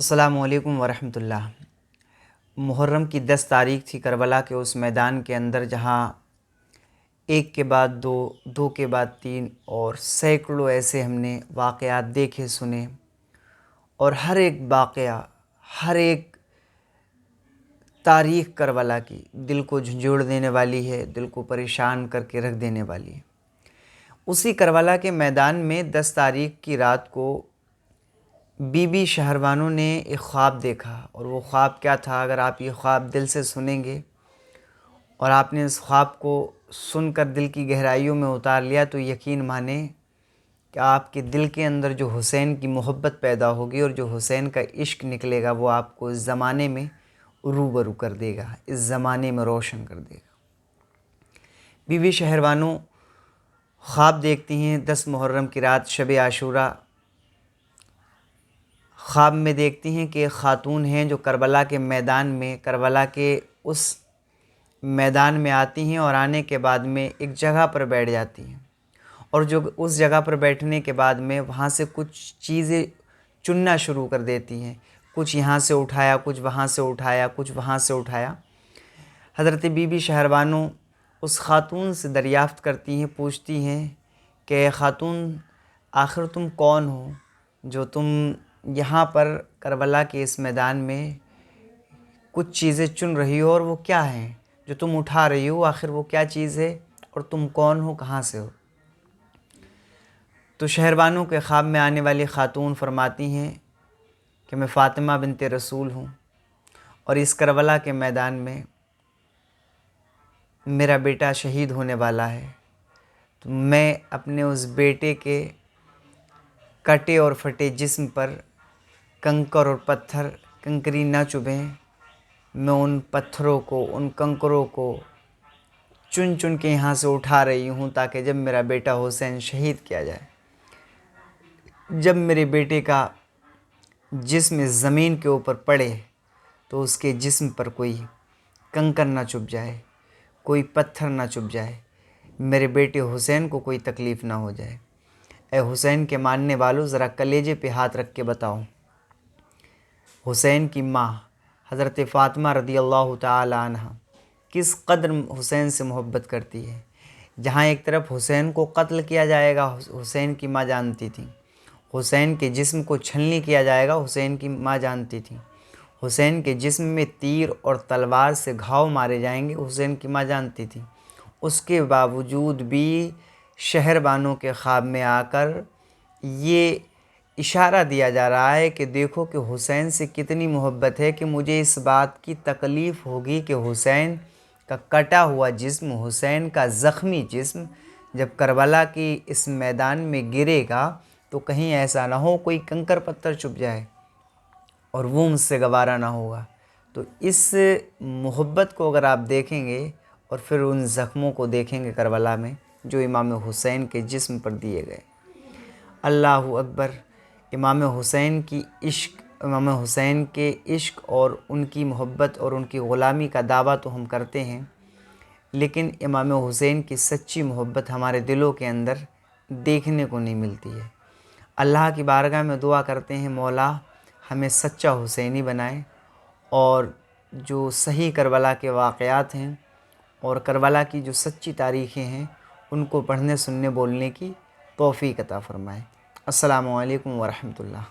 السلام علیکم ورحمۃ اللہ۔ محرم کی 10 تاریخ تھی کربلا کے اس میدان کے اندر جہاں ایک کے بعد دو، دو کے بعد تین اور سینکڑوں ایسے ہم نے واقعات دیکھے سنے، اور ہر ایک واقعہ، ہر ایک تاریخ کربلا کی دل کو جھنجھوڑ دینے والی ہے، دل کو پریشان کر کے رکھ دینے والی ہے۔ اسی کربلا کے میدان میں 10 تاریخ کی رات کو بی بی شہروانوں نے ایک خواب دیکھا، اور وہ خواب کیا تھا؟ اگر آپ یہ خواب دل سے سنیں گے اور آپ نے اس خواب کو سن کر دل کی گہرائیوں میں اتار لیا تو یقین مانیں کہ آپ کے دل کے اندر جو حسین کی محبت پیدا ہوگی اور جو حسین کا عشق نکلے گا وہ آپ کو اس زمانے میں روبرو کر دے گا، اس زمانے میں روشن کر دے گا۔ بی بی شہروانوں خواب دیکھتی ہیں 10 محرم کی رات شب عاشوراء۔ خواب میں دیکھتی ہیں کہ ایک خاتون ہیں جو کربلا کے میدان میں، کربلا کے اس میدان میں آتی ہیں، اور آنے کے بعد میں ایک جگہ پر بیٹھ جاتی ہیں، اور جو اس جگہ پر بیٹھنے کے بعد میں وہاں سے کچھ چیزیں چننا شروع کر دیتی ہیں، کچھ یہاں سے اٹھایا، کچھ وہاں سے اٹھایا، کچھ وہاں سے اٹھایا۔ حضرت بی بی شہروانوں اس خاتون سے دریافت کرتی ہیں، پوچھتی ہیں کہ اے خاتون، آخر تم کون ہو جو تم یہاں پر کربلا کے اس میدان میں کچھ چیزیں چن رہی ہو، اور وہ کیا ہیں جو تم اٹھا رہی ہو؟ آخر وہ کیا چیز ہے اور تم کون ہو، کہاں سے ہو؟ تو شہروانوں کے خواب میں آنے والی خاتون فرماتی ہیں کہ میں فاطمہ بنت رسول ہوں، اور اس کربلا کے میدان میں میرا بیٹا شہید ہونے والا ہے، تو میں اپنے اس بیٹے کے کٹے اور پھٹے جسم پر کنکر اور پتھر، کنکری نہ چبھیں، میں ان پتھروں کو، ان کنکروں کو چن چن کے یہاں سے اٹھا رہی ہوں تاکہ جب میرا بیٹا حسین شہید کیا جائے، جب میرے بیٹے کا جسم زمین کے اوپر پڑے تو اس کے جسم پر کوئی کنکر نہ چبھ جائے، کوئی پتھر نہ چبھ جائے، میرے بیٹے حسین کو کوئی تکلیف نہ ہو جائے۔ اے حسین کے ماننے والوں، ذرا کلیجے پہ ہاتھ رکھ کے بتاؤ، حسین کی ماں حضرت فاطمہ رضی اللہ تعالی عنہ کس قدر حسین سے محبت کرتی ہے؟ جہاں ایک طرف حسین کو قتل کیا جائے گا، حسین کی ماں جانتی تھی، حسین کے جسم کو چھلنی کیا جائے گا، حسین کی ماں جانتی تھی، حسین کے جسم میں تیر اور تلوار سے گھاؤ مارے جائیں گے، حسین کی ماں جانتی تھی۔ اس کے باوجود بھی شہروانوں کے خواب میں آ کر یہ اشارہ دیا جا رہا ہے کہ دیکھو کہ حسین سے کتنی محبت ہے کہ مجھے اس بات کی تکلیف ہوگی کہ حسین کا کٹا ہوا جسم، حسین کا زخمی جسم جب کربلا کی اس میدان میں گرے گا تو کہیں ایسا نہ ہو کوئی کنکر پتھر چبھ جائے اور وہ مجھ سے گوارا نہ ہوگا۔ تو اس محبت کو اگر آپ دیکھیں گے اور پھر ان زخموں کو دیکھیں گے کربلا میں جو امام حسین کے جسم پر دیے گئے، اللہ اکبر۔ امام حسین کی عشق، امام حسین کے عشق اور ان کی محبت اور ان کی غلامی کا دعویٰ تو ہم کرتے ہیں، لیکن امام حسین کی سچی محبت ہمارے دلوں کے اندر دیکھنے کو نہیں ملتی ہے۔ اللہ کی بارگاہ میں دعا کرتے ہیں مولا ہمیں سچا حسینی بنائے، اور جو صحیح کربلا کے واقعات ہیں اور کربلا کی جو سچی تاریخیں ہیں ان کو پڑھنے، سننے، بولنے کی توفیق عطا فرمائے۔ السلام علیکم ورحمۃ اللہ۔